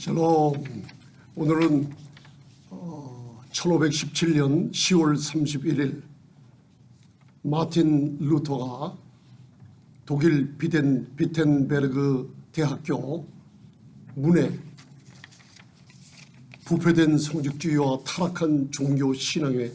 샬롬. 오늘은 1517년 10월 31일 마틴 루터가 독일 비텐베르그 대학교 문에 부패된 성직주의와 타락한 종교 신앙에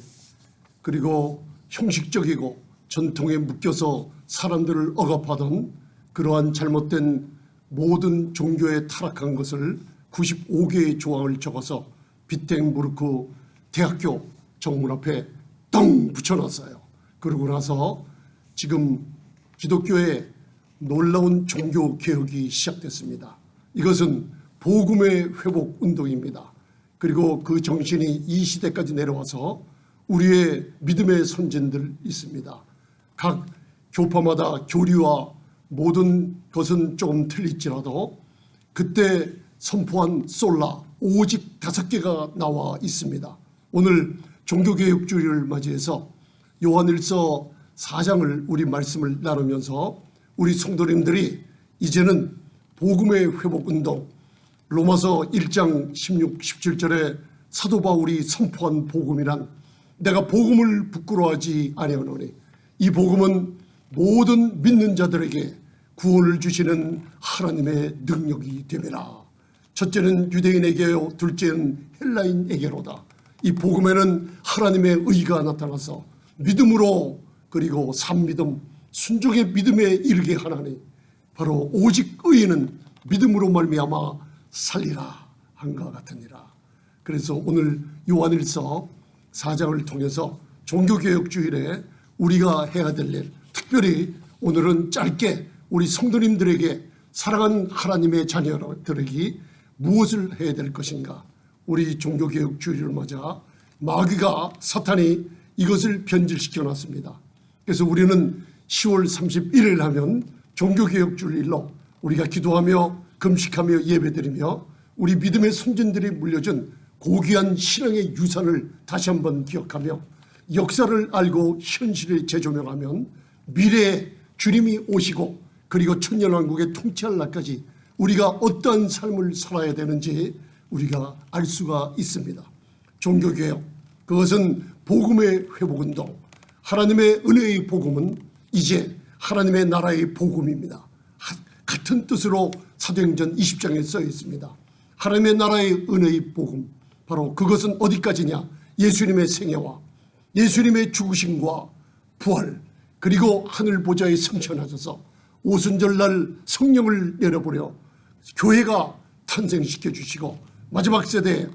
그리고 형식적이고 전통에 묶여서 사람들을 억압하던 그러한 잘못된 모든 종교에 타락한 것을 95개의 조항을 적어서 비텐베르크 대학교 정문 앞에 똥 붙여놨어요. 그러고 나서 지금 기독교의 놀라운 종교 개혁이 시작됐습니다. 이것은 복음의 회복 운동입니다. 그리고 그 정신이 이 시대까지 내려와서 우리의 믿음의 선진들 있습니다. 각 교파마다 교리와 모든 것은 조금 틀릴지라도 그때 선포한 솔라 오직 5개가 나와 있습니다. 오늘 종교개혁주의를 맞이해서 요한일서 4장을 우리 말씀을 나누면서 우리 성도님들이 이제는 복음의 회복운동, 로마서 1장 16, 17절에 사도 바울이 선포한 복음이란 내가 복음을 부끄러워하지 아니하노니 이 복음은 모든 믿는 자들에게 구원을 주시는 하나님의 능력이 됨이라. 첫째는 유대인에게요, 둘째는 헬라인에게로다. 이 복음에는 하나님의 의가 나타나서 믿음으로 그리고 산믿음, 순종의 믿음에 이르게 하나니 바로 오직 의인은 믿음으로 말미암아 살리라 한것 같으니라. 그래서 오늘 요한일서 4장을 통해서 종교개혁주일에 우리가 해야 될 일, 특별히 오늘은 짧게 우리 성도님들에게 사랑하는 하나님의 자녀들에게 무엇을 해야 될 것인가. 우리 종교개혁주의를 맞아 마귀가 사탄이 이것을 변질시켜 놨습니다. 그래서 우리는 10월 31일 하면 종교개혁주일로 우리가 기도하며 금식하며 예배드리며 우리 믿음의 선진들이 물려준 고귀한 신앙의 유산을 다시 한번 기억하며 역사를 알고 현실에 재조명하면 미래에 주님이 오시고 그리고 천년왕국의 통치할 날까지 우리가 어떠한 삶을 살아야 되는지 우리가 알 수가 있습니다. 종교개혁, 그것은 복음의 회복운동, 하나님의 은혜의 복음은 이제 하나님의 나라의 복음입니다. 같은 뜻으로 사도행전 20장에 써 있습니다. 하나님의 나라의 은혜의 복음, 바로 그것은 어디까지냐? 예수님의 생애와 예수님의 죽으심과 부활, 그리고 하늘 보좌에 승천하셔서 오순절날 성령을 내려보려 교회가 탄생시켜 주시고 마지막 세대에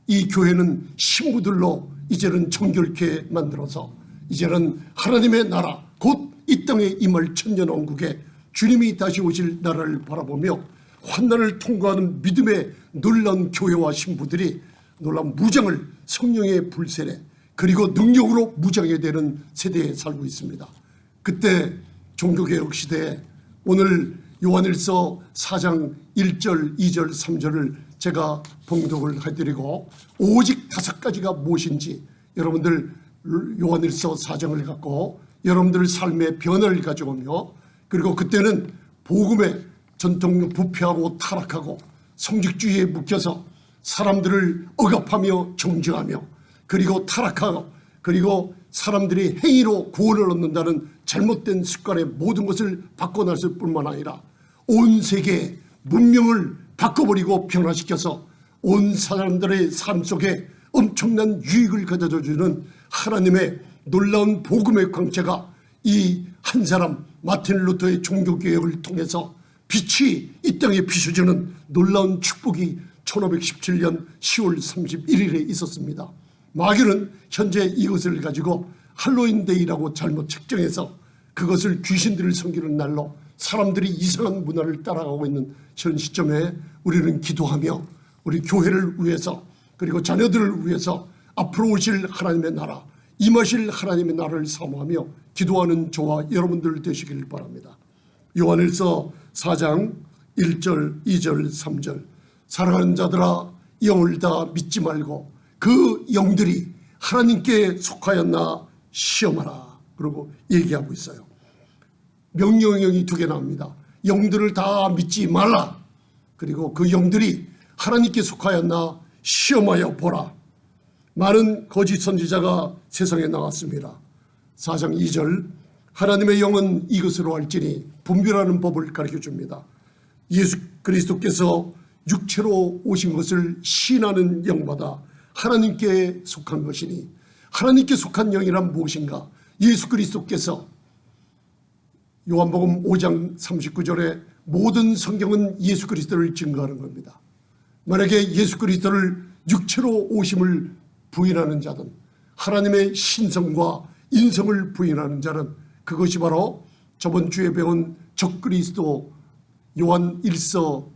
이 교회는 신부들로 이제는 정결케 만들어서 이제는 하나님의 나라 곧 이 땅에 임할 천년왕국에 주님이 다시 오실 나라를 바라보며 환난을 통과하는 믿음의 놀라운 교회와 신부들이 놀라운 무장을 성령의 불세례 그리고 능력으로 무장해 되는 세대에 살고 있습니다. 그때 종교개혁 시대에 오늘 요한일서 4장 1절, 2절, 3절을 제가 봉독을 해드리고 오직 5가지가 무엇인지 여러분들 요한일서 4장을 갖고 여러분들 삶의 변화를 가져오며 그리고 그때는 복음의 전통 부패하고 타락하고 성직주의에 묶여서 사람들을 억압하며 정죄하며 그리고 타락하고 그리고 사람들이 행위로 구원을 얻는다는 잘못된 습관의 모든 것을 바꿔놨을 뿐만 아니라 온 세계의 문명을 바꿔버리고 변화시켜서 온 사람들의 삶 속에 엄청난 유익을 가져다주는 하나님의 놀라운 복음의 광채가 이 한 사람 마틴 루터의 종교개혁을 통해서 빛이 이 땅에 비춰주는 놀라운 축복이 1517년 10월 31일에 있었습니다. 마귀는 현재 이것을 가지고 할로윈데이라고 잘못 책정해서 그것을 귀신들을 섬기는 날로 사람들이 이상한 문화를 따라가고 있는 현 시점에 우리는 기도하며 우리 교회를 위해서 그리고 자녀들을 위해서 앞으로 오실 하나님의 나라 임하실 하나님의 나라를 사모하며 기도하는 저와 여러분들 되시길 바랍니다. 요한일서 4장 1절, 2절, 3절 사랑하는 자들아 영을 다 믿지 말고 그 영들이 하나님께 속하였나 시험하라. 그러고 얘기하고 있어요. 명령형이 2개 나옵니다. 영들을 다 믿지 말라. 그리고 그 영들이 하나님께 속하였나 시험하여 보라. 많은 거짓 선지자가 세상에 나왔습니다. 4장 2절 하나님의 영은 이것으로 알지니 분별하는 법을 가르쳐줍니다. 예수 그리스도께서 육체로 오신 것을 시인하는 영마다 하나님께 속한 것이니, 하나님께 속한 영이란 무엇인가? 예수 그리스도께서 요한복음 5장 39절에 모든 성경은 예수 그리스도를 증거하는 겁니다. 만약에 예수 그리스도를 육체로 오심을 부인하는 자든 하나님의 신성과 인성을 부인하는 자는 그것이 바로 저번 주에 배운 적그리스도 요한일서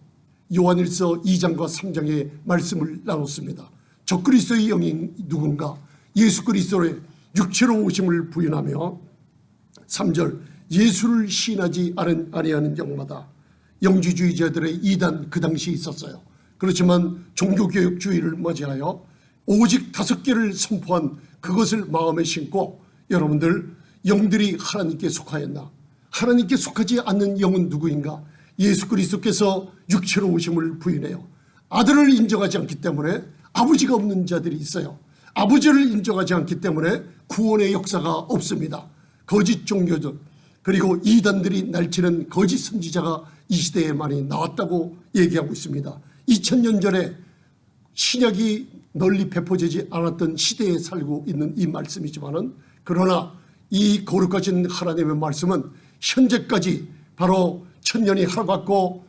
2장과 3장의 말씀을 나눴습니다. 적그리스도의 영이 누군가? 예수 그리스도의 육체로 오심을 부인하며 3절 예수를 시인하지 아니하는 영마다. 영지주의자들의 이단 그 당시에 있었어요. 그렇지만 종교개혁주의를 맞이하여 오직 5개를 선포한 그것을 마음에 심고, 여러분들 영들이 하나님께 속하였나? 하나님께 속하지 않는 영은 누구인가? 예수 그리스도께서 육체로 오심을 부인해요. 아들을 인정하지 않기 때문에 아버지가 없는 자들이 있어요. 아버지를 인정하지 않기 때문에 구원의 역사가 없습니다. 거짓 종교들 그리고 이단들이 날치는 거짓 선지자가 이 시대에 많이 나왔다고 얘기하고 있습니다. 2000년 전에 신약이 널리 배포되지 않았던 시대에 살고 있는 이 말씀이지만은, 그러나 이 거룩하신 하나님의 말씀은 현재까지 바로 천년이 하루 같고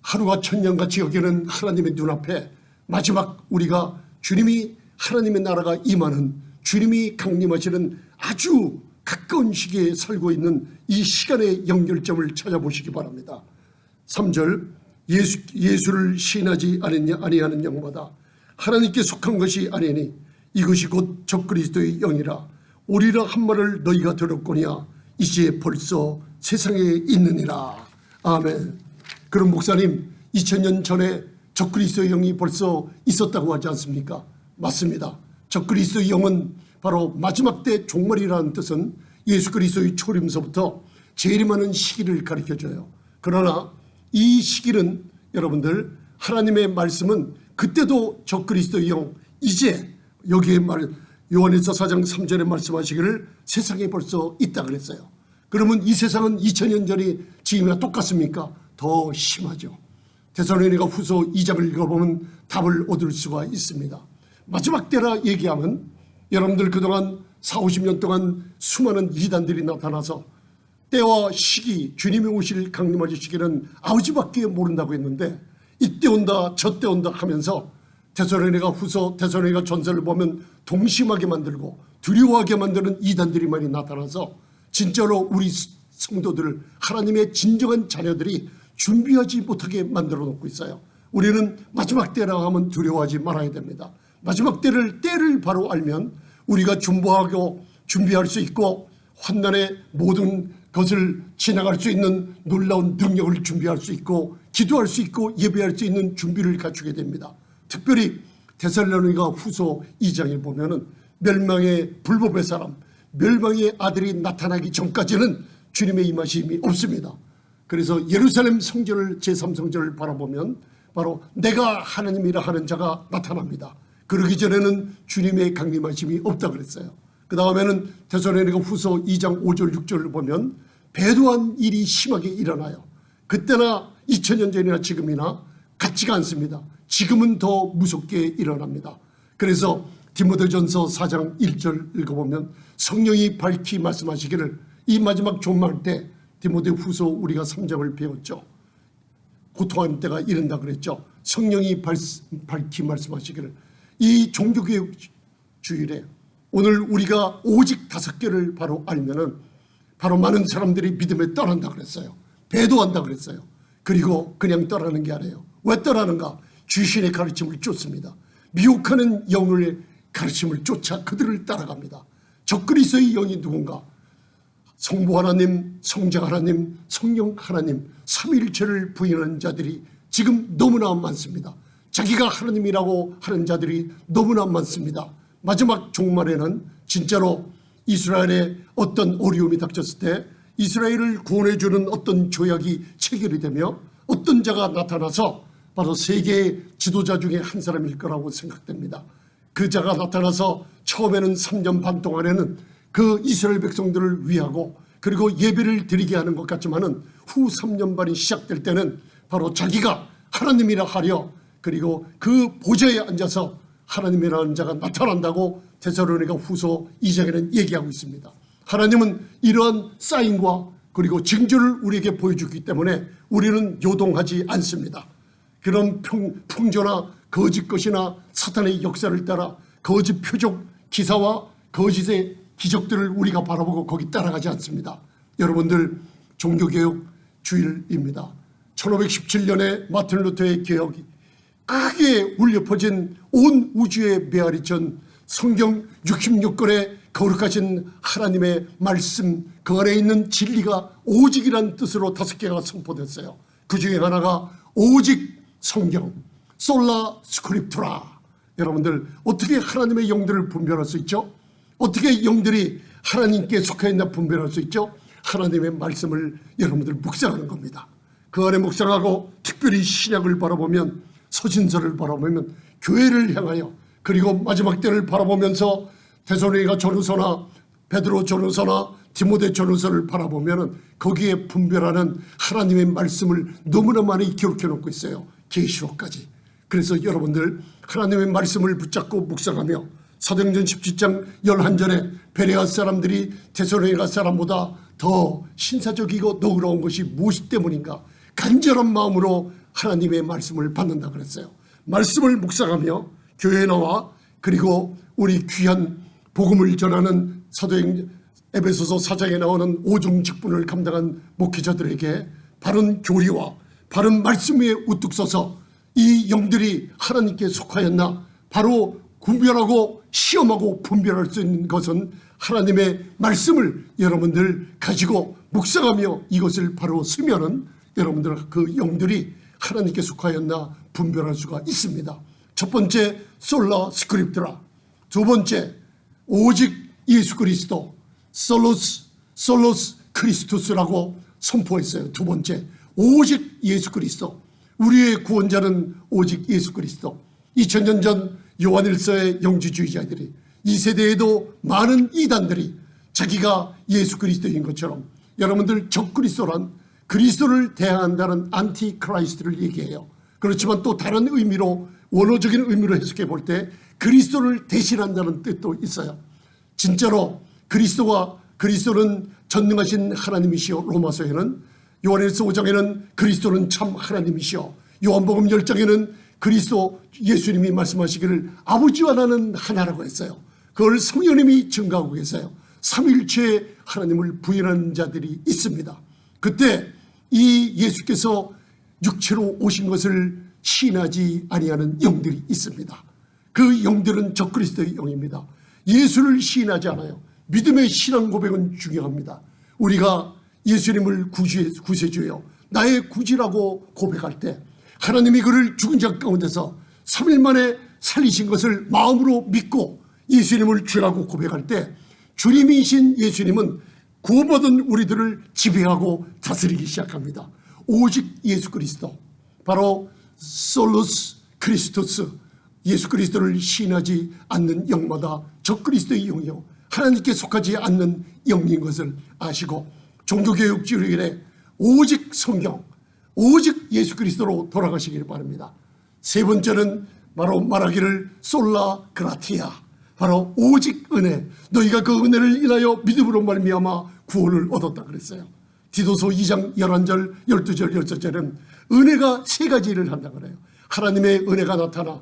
하루가 천년같이 여기는 하나님의 눈앞에 마지막 우리가 주님이 하나님의 나라가 임하는, 주님이 강림하시는 아주 가까운 시기에 살고 있는 이 시간의 연결점을 찾아보시기 바랍니다. 3절 예수를 시인하지 아니하는 영마다 하나님께 속한 것이 아니니 이것이 곧 적그리스도의 영이라. 오리라 한 말을 너희가 들었거니와 이제 벌써 세상에 있느니라. 아멘. 그럼 목사님 2000년 전에 적그리스도의 영이 벌써 있었다고 하지 않습니까? 맞습니다. 적그리스도의 영은 바로 마지막 때 종말이라는 뜻은 예수 그리스도의 초림서부터 재림하는 시기를 가르쳐줘요. 그러나 이 시기는 여러분들 하나님의 말씀은 그때도 적그리스도의 영, 이제 여기에 요한일서 4장 3절에 말씀하시기를 세상에 벌써 있다 그랬어요. 그러면 이 세상은 2000년 전이 지금이랑 똑같습니까? 더 심하죠. 데살로니가 후서 2장을 읽어보면 답을 얻을 수가 있습니다. 마지막 때라 얘기하면 여러분들 그동안 40-50년 동안 수많은 이단들이 나타나서 때와 시기, 주님이 오실 강림하실 시기는 아버지밖에 모른다고 했는데 이때 온다 저때 온다 하면서 데살로니가 후서 데살로니가 전서를 보면 동심하게 만들고 두려워하게 만드는 이단들이 많이 나타나서 진짜로 우리 성도들을, 하나님의 진정한 자녀들이 준비하지 못하게 만들어 놓고 있어요. 우리는 마지막 때라 하면 두려워하지 말아야 됩니다. 마지막 때를 바로 알면 우리가 중보하고 준비할 수 있고 환난의 모든 것을 지나갈 수 있는 놀라운 능력을 준비할 수 있고 기도할 수 있고 예배할 수 있는 준비를 갖추게 됩니다. 특별히 데살로니가 후서 2장에 보면은 멸망의 불법의 사람, 멸망의 아들이 나타나기 전까지는 주님의 임하심이 없습니다. 그래서 예루살렘 성전을 제3성전을 바라보면 바로 내가 하나님이라 하는 자가 나타납니다. 그러기 전에는 주님의 강림하심이 없다 그랬어요. 그 다음에는 데살로니가 후서 2장 5절 6절을 보면 배도한 일이 심하게 일어나요. 그때나 2000년 전이나 지금이나 같지가 않습니다. 지금은 더 무섭게 일어납니다. 그래서 디모데전서 4장 1절 읽어보면 성령이 밝히 말씀하시기를, 이 마지막 종말 때 디모데 후서 우리가 3장을 배웠죠. 고통하는 때가 이른다 그랬죠. 성령이 밝히 말씀하시기를, 이 종교개혁 주일에 오늘 우리가 오직 5개를 바로 알면은 바로 많은 사람들이 믿음에 떠난다 그랬어요. 배도한다 그랬어요. 그리고 그냥 떠나는 게 아니에요. 왜 떠나는가? 귀신의 가르침을 쫓습니다. 미혹하는 영의 가르침을 쫓아 그들을 따라갑니다. 적그리스도의 영이 누군가? 성부 하나님, 성자 하나님, 성령 하나님, 삼위일체를 부인하는 자들이 지금 너무나 많습니다. 자기가 하나님이라고 하는 자들이 너무나 많습니다. 마지막 종말에는 진짜로 이스라엘에 어떤 어려움이 닥쳤을 때 이스라엘을 구원해 주는 어떤 조약이 체결이 되며 어떤 자가 나타나서 바로 세계의 지도자 중에 한 사람일 거라고 생각됩니다. 그 자가 나타나서 처음에는 3년 반 동안에는 그 이스라엘 백성들을 위하고 그리고 예배를 드리게 하는 것 같지만은 후 3년 반이 시작될 때는 바로 자기가 하나님이라 하려 그리고 그 보좌에 앉아서 하나님이라는 자가 나타난다고 데살로니가 후서 2장에는 얘기하고 있습니다. 하나님은 이러한 사인과 그리고 징조를 우리에게 보여주기 때문에 우리는 요동하지 않습니다. 그런 풍조나 거짓 것이나 사탄의 역사를 따라 거짓 표적 기사와 거짓의 기적들을 우리가 바라보고 거기 따라가지 않습니다. 여러분들, 종교개혁 주일입니다. 1517년에 마틴 루터의 개혁이 크게 울려 퍼진 온 우주에 메아리친 성경 66권의 거룩하신 하나님의 말씀, 그 안에 있는 진리가 오직이란 뜻으로 5개가 선포됐어요. 그 중에 하나가 오직 성경, 솔라 스크립투라. 여러분들, 어떻게 하나님의 영들을 분별할 수 있죠? 어떻게 영들이 하나님께 속해 있나 분별할 수 있죠? 하나님의 말씀을 여러분들 묵상하는 겁니다. 그 안에 묵상하고 특별히 신약을 바라보면, 서신서를 바라보면, 교회를 향하여 그리고 마지막 때를 바라보면서 데살로니가 전후서나 베드로 전후서나 디모데 전후서를 바라보면 거기에 분별하는 하나님의 말씀을 너무나 많이 기록해 놓고 있어요. 계시록까지. 그래서 여러분들, 하나님의 말씀을 붙잡고 묵상하며 사도행전 17장 11절에 베레아 사람들이 데살로니가 사람보다 더 신사적이고 너그러운 것이 무엇 때문인가? 간절한 마음으로 하나님의 말씀을 받는다 그랬어요. 말씀을 묵상하며 교회에 나와 그리고 우리 귀한 복음을 전하는 사도행전 에베소서 4장에 나오는 오중 직분을 감당한 목회자들에게 바른 교리와 바른 말씀 위에 우뚝 서서 이 영들이 하나님께 속하였나 바로 분별하고 시험하고 분별할 수 있는 것은 하나님의 말씀을 여러분들 가지고 묵상하며 이것을 바로 쓰면은 여러분들 그 영들이 하나님께 속하였나 분별할 수가 있습니다. 첫 번째 솔라 스크립트라, 두 번째 오직 예수 그리스도, 솔로스 크리스투스라고 선포했어요. 두 번째 오직 예수 그리스도, 우리의 구원자는 오직 예수 그리스도. 2000년 전 요한일서의 영주주의자들이 이 세대에도 많은 이단들이 자기가 예수 그리스도인 것처럼, 여러분들 적그리스도란 그리스도를 대항한다는 안티 크라이스트를 얘기해요. 그렇지만 또 다른 의미로, 원어적인 의미로 해석해 볼 때 그리스도를 대신한다는 뜻도 있어요. 진짜로 그리스도는 전능하신 하나님이시요, 로마서에는 요한일서 5장에는 그리스도는 참 하나님이시요, 요한복음 10장에는 그리스도 예수님이 말씀하시기를 아버지와 나는 하나라고 했어요. 그걸 성령님이 증거하고 계세요. 삼위일체의 하나님을 부인하는 자들이 있습니다. 그때 이 예수께서 육체로 오신 것을 시인하지 아니하는 영들이 있습니다. 그 영들은 적그리스도의 영입니다. 예수를 시인하지 않아요. 믿음의 신앙 고백은 중요합니다. 우리가 예수님을 구세주요, 나의 구주라고 고백할 때 하나님이 그를 죽은 자 가운데서 3일 만에 살리신 것을 마음으로 믿고 예수님을 주라고 고백할 때 주님이신 예수님은 구원받은 우리들을 지배하고 다스리기 시작합니다. 오직 예수 그리스도, 바로 솔루스 크리스토스, 예수 그리스도를 시인하지 않는 영마다 적그리스도의 영이요, 하나님께 속하지 않는 영인 것을 아시고 종교개혁 주일에 오직 성경, 오직 예수 그리스도로 돌아가시길 바랍니다. 세 번째는 바로 말하기를 솔라 그라티아, 바로 오직 은혜, 너희가 그 은혜를 인하여 믿음으로 말미암아 구원을 얻었다 그랬어요. 디도서 2장 11절 12절 13절은 은혜가 세 가지를 한다 그래요. 하나님의 은혜가 나타나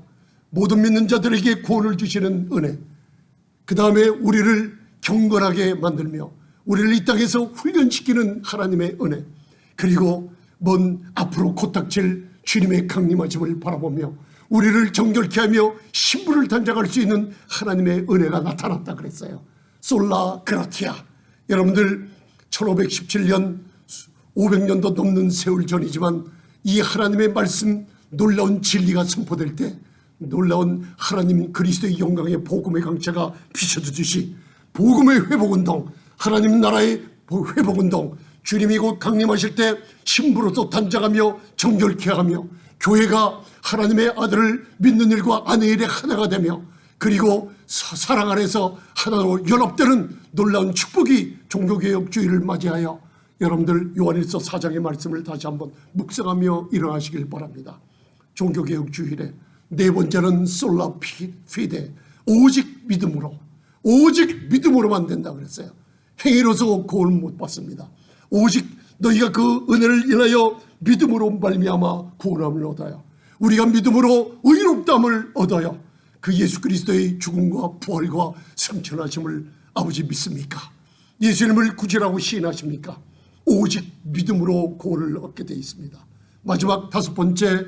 모든 믿는 자들에게 구원을 주시는 은혜, 그 다음에 우리를 경건하게 만들며 우리를 이 땅에서 훈련시키는 하나님의 은혜, 그리고 먼 앞으로 곧 닥칠 주님의 강림하심을 바라보며 우리를 정결케 하며 신부를 단장할 수 있는 하나님의 은혜가 나타났다 그랬어요. 솔라 그라티아. 여러분들 1517년 500년도 넘는 세월 전이지만 이 하나님의 말씀, 놀라운 진리가 선포될 때 놀라운 하나님 그리스도의 영광의 복음의 강차가 비춰주듯이 복음의 회복운동, 하나님 나라의 회복운동, 주님이 곧 강림하실 때 신부로서 단장하며 정결케 하며 교회가 하나님의 아들을 믿는 일과 아내의 일에 하나가 되며 그리고 사랑 안에서 하나로 연합되는 놀라운 축복이 종교개혁 주의를 맞이하여 여러분들 요한일서 4장의 말씀을 다시 한번 묵상하며 일어나시길 바랍니다. 종교개혁 주일에 네 번째는 솔라 피데, 오직 믿음으로만 된다 그랬어요. 행위로서 구원을 못 받습니다. 오직 너희가 그 은혜를 인하여 믿음으로 말미암아 구원함을 얻어요. 우리가 믿음으로 의롭다함을 얻어요. 그 예수 그리스도의 죽음과 부활과 승천하심을 아버지 믿습니까? 예수님을 구주라고 시인하십니까? 오직 믿음으로 구원을 얻게 되어 있습니다. 마지막 다섯 번째,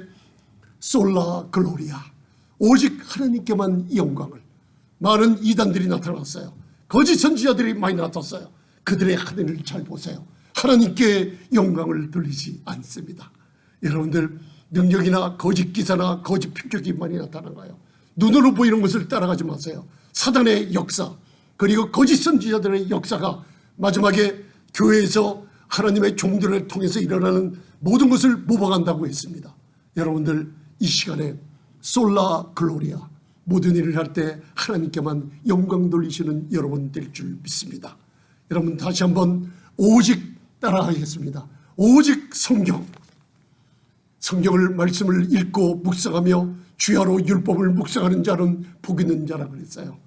솔라 글로리아, 오직 하나님께만 영광을. 많은 이단들이 나타났어요. 거짓 선지자들이 많이 나타났어요. 그들의 하늘을 잘 보세요. 하나님께 영광을 돌리지 않습니다. 여러분들, 능력이나 거짓 기사나 거짓 표적이 많이 나타나가요. 눈으로 보이는 것을 따라가지 마세요. 사단의 역사, 그리고 거짓 선지자들의 역사가 마지막에 교회에서 하나님의 종들을 통해서 일어나는 모든 것을 모방한다고 했습니다. 여러분들, 이 시간에 솔라 글로리아, 모든 일을 할 때 하나님께만 영광 돌리시는 여러분 될 줄 믿습니다. 여러분, 다시 한번 오직 따라하겠습니다. 오직 성경을 말씀을 읽고 묵상하며 주야로 율법을 묵상하는 자는 복 있는 자라 그랬어요.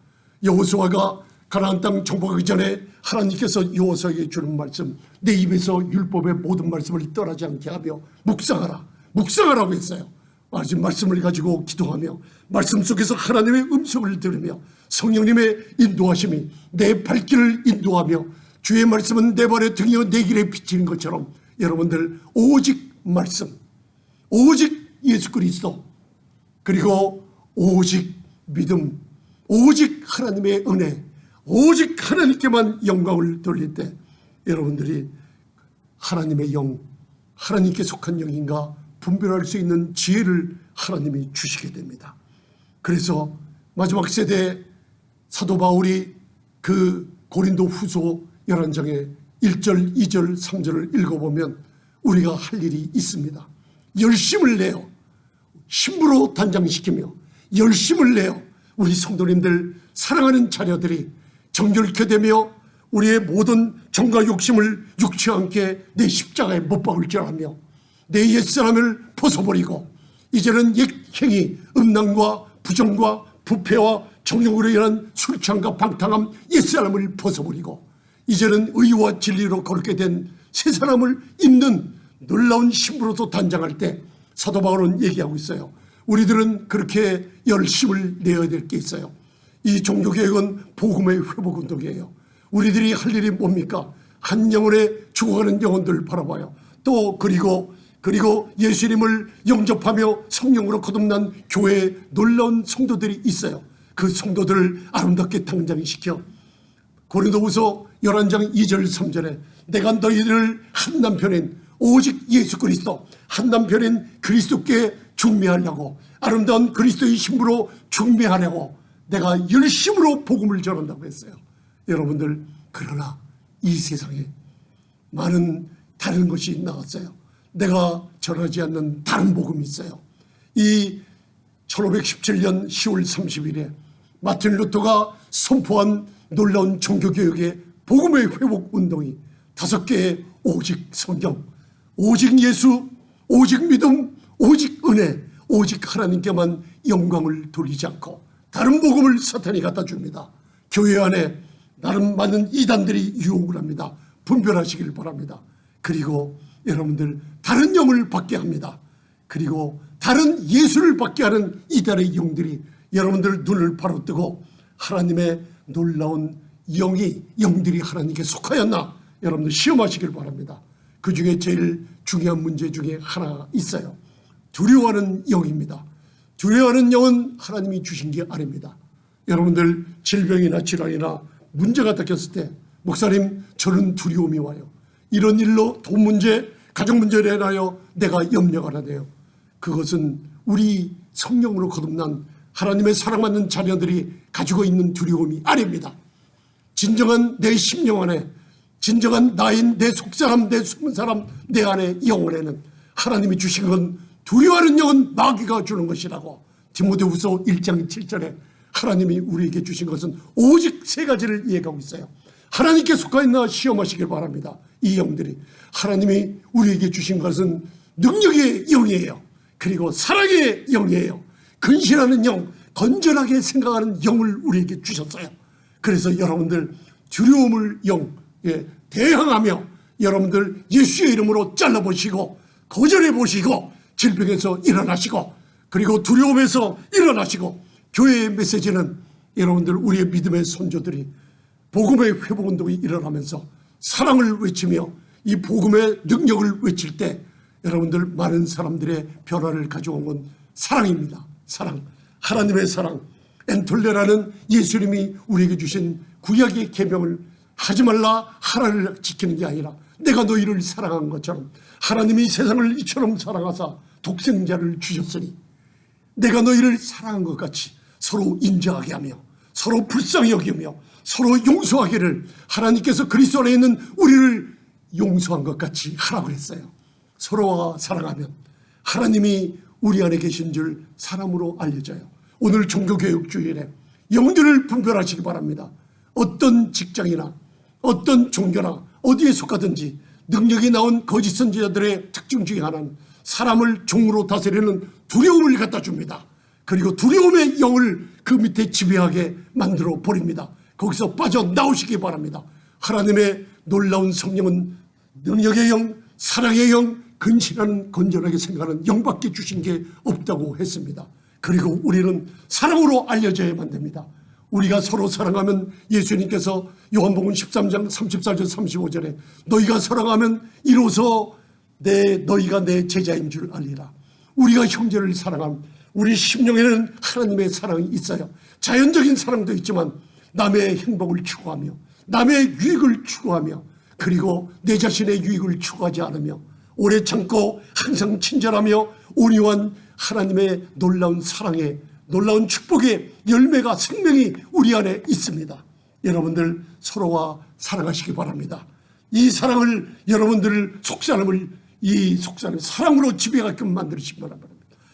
여호수아가 가나안 땅 정복하기 전에 하나님께서 여호수아에게 주는 말씀, 내 입에서 율법의 모든 말씀을 떠나지 않게 하며 묵상하라고 했어요. 말씀을 가지고 기도하며 말씀 속에서 하나님의 음성을 들으며 성령님의 인도하심이 내 발길을 인도하며 주의 말씀은 내 발의 등이요 내 길에 비치는 것처럼 여러분들 오직 말씀, 오직 예수 그리스도, 그리고 오직 믿음, 오직 하나님의 은혜, 오직 하나님께만 영광을 돌릴 때 여러분들이 하나님의 영, 하나님께 속한 영인가 분별할 수 있는 지혜를 하나님이 주시게 됩니다. 그래서 마지막 세대 사도 바울이 그 고린도 후서 11장의 1절, 2절, 3절을 읽어보면 우리가 할 일이 있습니다. 열심을 내어 힘으로 단장시키며 열심을 내어 우리 성도님들, 사랑하는 자녀들이 정결케 되며 우리의 모든 정과 욕심을 육체 함께 내 십자가에 못 박을지라며 내 옛사람을 벗어버리고 이제는 옛 행위, 음란과 부정과 부패와 정욕으로 인한 술취함과 방탕함 옛사람을 벗어버리고 이제는 의와 진리로 거룩게 된 새 사람을 입는 놀라운 신부로서 단장할 때 사도 바울은 얘기하고 있어요. 우리들은 그렇게 열심을 내어야 될 게 있어요. 이 종교개혁은 복음의 회복운동이에요. 우리들이 할 일이 뭡니까? 한 영혼에 죽어가는 영혼들 바라봐요. 또 그리고 예수님을 영접하며 성령으로 거듭난 교회에 놀라운 성도들이 있어요. 그 성도들을 아름답게 당장시켜 고린도후서 11장 2절 3절에 내가 너희를 한 남편인 오직 예수 그리스도, 한 남편인 그리스도께 중매하려고, 아름다운 그리스도의 신부로 중매하려고 내가 열심으로 복음을 전한다고 했어요. 여러분들, 그러나 이 세상에 많은 다른 것이 나왔어요. 내가 전하지 않는 다른 복음이 있어요. 이 1517년 10월 30일에 마틴 루터가 선포한 놀라운 종교개혁의 복음의 회복운동이 5개의 오직 성경, 오직 예수, 오직 믿음, 오직 은혜, 오직 하나님께만 영광을 돌리지 않고 다른 복음을 사탄이 갖다 줍니다. 교회 안에 나름 많은 이단들이 유혹을 합니다. 분별하시길 바랍니다. 그리고 여러분들, 다른 영을 받게 합니다. 그리고 다른 예수를 받게 하는 이단의 영들이 여러분들 눈을 바로 뜨고 하나님의 놀라운 영들이 하나님께 속하였나 여러분들 시험하시길 바랍니다. 그 중에 제일 중요한 문제 중에 하나가 있어요. 두려워하는 영입니다. 두려워하는 영은 하나님이 주신 게 아닙니다. 여러분들, 질병이나 질환이나 문제가 닥쳤을 때 목사님, 저는 두려움이 와요. 이런 일로 돈 문제, 가정 문제를 인하여 내가 염려가 나네요. 그것은 우리 성령으로 거듭난 하나님의 사랑받는 자녀들이 가지고 있는 두려움이 아닙니다. 진정한 내 심령 안에, 진정한 나인 내 속사람, 내 숨은 사람, 내 안에 영혼에는 하나님이 주신 건 두려워하는 영은 마귀가 주는 것이라고 디모데후서 1장 7절에 하나님이 우리에게 주신 것은 오직 세 가지를 이해하고 있어요. 하나님께 속하 있나 시험하시길 바랍니다. 이 영들이 하나님이 우리에게 주신 것은 능력의 영이에요. 그리고 사랑의 영이에요. 근신하는 영, 건전하게 생각하는 영을 우리에게 주셨어요. 그래서 여러분들 두려움을 영에 대항하며 여러분들 예수의 이름으로 잘라보시고 거절해보시고 질병에서 일어나시고 그리고 두려움에서 일어나시고 교회의 메시지는 여러분들 우리의 믿음의 선조들이 복음의 회복운동이 일어나면서 사랑을 외치며 이 복음의 능력을 외칠 때 여러분들 많은 사람들의 변화를 가져온 건 사랑입니다. 사랑, 하나님의 사랑. 엔톨레라는 예수님이 우리에게 주신 구약의 계명을 하지 말라 하라를 지키는 게 아니라 내가 너희를 사랑한 것처럼 하나님이 세상을 이처럼 사랑하사 독생자를 주셨으니 내가 너희를 사랑한 것 같이 서로 인정하게 하며 서로 불쌍히 여기며 서로 용서하기를 하나님께서 그리스도 안에 있는 우리를 용서한 것 같이 하라고 했어요. 서로가 사랑하면 하나님이 우리 안에 계신 줄 사람으로 알려져요. 오늘 종교교육주일에 영들을 분별하시기 바랍니다. 어떤 직장이나 어떤 종교나 어디에 속하든지 능력이 나온 거짓 선지자들의 특징 중에 하나는 사람을 종으로 다스리는 두려움을 갖다 줍니다. 그리고 두려움의 영을 그 밑에 지배하게 만들어 버립니다. 거기서 빠져나오시기 바랍니다. 하나님의 놀라운 성령은 능력의 영, 사랑의 영, 근신하는 건전하게 생각하는 영밖에 주신 게 없다고 했습니다. 그리고 우리는 사랑으로 알려져야만 됩니다. 우리가 서로 사랑하면 예수님께서 요한복음 13장 34절 35절에 너희가 사랑하면 이로써 너희가 내 제자인 줄 알리라. 우리가 형제를 사랑하면 우리 심령에는 하나님의 사랑이 있어요. 자연적인 사랑도 있지만 남의 행복을 추구하며 남의 유익을 추구하며 그리고 내 자신의 유익을 추구하지 않으며 오래 참고 항상 친절하며 온유한 하나님의 놀라운 사랑의 놀라운 축복의 열매가 생명이 우리 안에 있습니다. 여러분들 서로와 사랑하시기 바랍니다. 이 사랑을 여러분들 속사람을 사랑으로 지배하게끔 만드시기 바랍니다.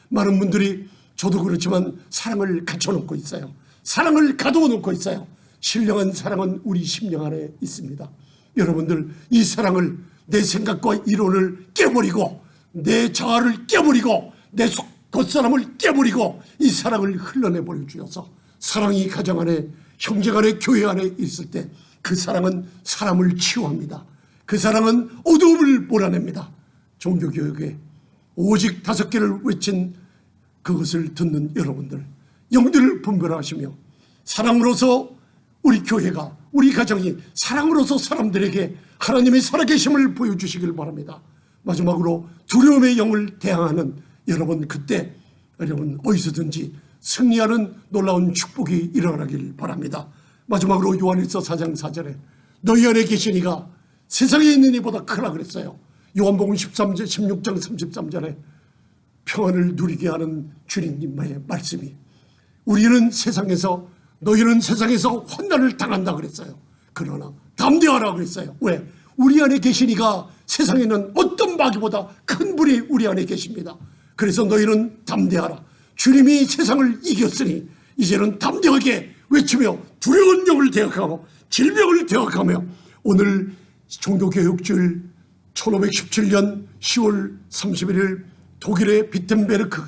많은 분들이 저도 그렇지만 사랑을 갖춰놓고 있어요. 사랑을 가둬놓고 있어요. 신령한 사랑은 우리 심령 안에 있습니다. 여러분들 이 사랑을 내 생각과 이론을 깨버리고 내 자아를 깨버리고 내 겉사람을 깨버리고 이 사랑을 흘러내버려 주셔서 사랑이 가정 안에 형제 간에 교회 안에 있을 때 그 사랑은 사람을 치유합니다. 그 사랑은 어두움을 몰아냅니다. 종교교육에 오직 5개를 외친 그것을 듣는 여러분들 영들을 분별하시며 사랑으로서 우리 교회가 우리 가정이 사랑으로서 사람들에게 하나님의 살아계심을 보여주시길 바랍니다. 마지막으로 두려움의 영을 대항하는 여러분 그때 여러분 어디서든지 승리하는 놀라운 축복이 일어나길 바랍니다. 마지막으로 요한일서 4장 4절에 너희 안에 계시니가 세상에 있는 이보다 크라 그랬어요. 요한복음 16장 33절에 평안을 누리게 하는 주님의 말씀이 우리는 세상에서 너희는 세상에서 환난을 당한다 그랬어요. 그러나 담대하라 그랬어요. 왜? 우리 안에 계시니가 세상에는 어떤 마귀보다 큰 분이 우리 안에 계십니다. 그래서 너희는 담대하라. 주님이 세상을 이겼으니 이제는 담대하게 외치며 두려운 영을 대적하고 질병을 대적하며 오늘 종교교육주일 1517년 10월 31일 독일의 비텐베르크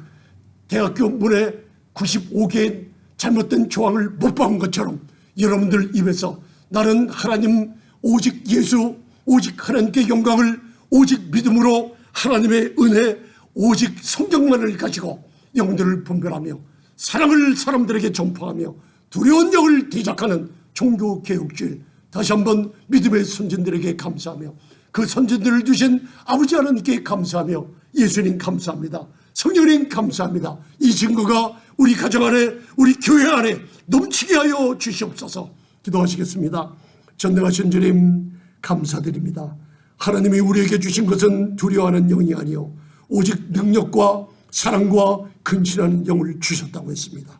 대학교 문에 95개의 잘못된 조항을 못 박은 것처럼 여러분들 입에서 나는 하나님 오직 예수 오직 하나님께 영광을 오직 믿음으로 하나님의 은혜 오직 성경만을 가지고 영들을 분별하며 사랑을 사람들에게 전파하며 두려운 영을 대적하는 종교개혁주일 다시 한번 믿음의 선진들에게 감사하며 그 선진들을 주신 아버지 하나님께 감사하며 예수님 감사합니다. 성령님 감사합니다. 이 증거가 우리 가정 안에 우리 교회 안에 넘치게 하여 주시옵소서. 기도하시겠습니다. 전능하신 주님 감사드립니다. 하나님이 우리에게 주신 것은 두려워하는 영이 아니요 오직 능력과 사랑과 근신하는 영을 주셨다고 했습니다.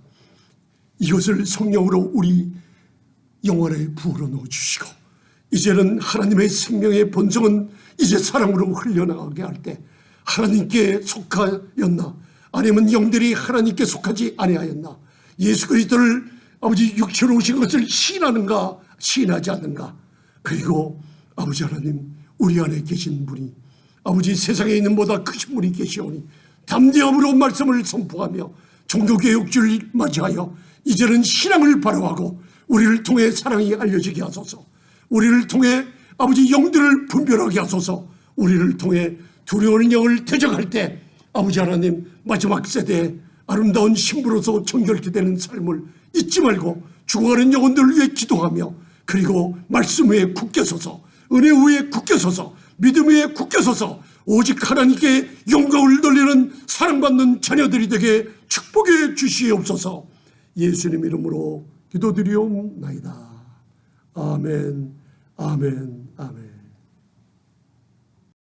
이것을 성령으로 우리 영혼에 부어넣어 주시고 이제는 하나님의 생명의 본성은 이제 사랑으로 흘려나가게 할 때 하나님께 속하였나 아니면 영들이 하나님께 속하지 아니하였나, 예수 그리스도를 아버지 육체로 오신 것을 시인하는가 시인하지 않는가. 그리고 아버지 하나님, 우리 안에 계신 분이 아버지 세상에 있는 보다 크신 분이 계시오니 담대함으로 말씀을 선포하며 종교개혁주를 맞이하여 이제는 신앙을 발휘하고 우리를 통해 사랑이 알려지게 하소서. 우리를 통해 아버지 영들을 분별하게 하소서. 우리를 통해 두려운 영을 대적할 때 아버지 하나님, 마지막 세대에 아름다운 신부로서 정결케 되는 삶을 잊지 말고 죽어가는 영혼들을 위해 기도하며, 그리고 말씀 위에 굳게 서서, 은혜 위에 굳게 서서, 믿음 위에 굳게 서서 오직 하나님께 영광을 돌리는 사랑받는 자녀들이 되게 축복해 주시옵소서. 예수님 이름으로 기도드리옵나이다. 아멘, 아멘.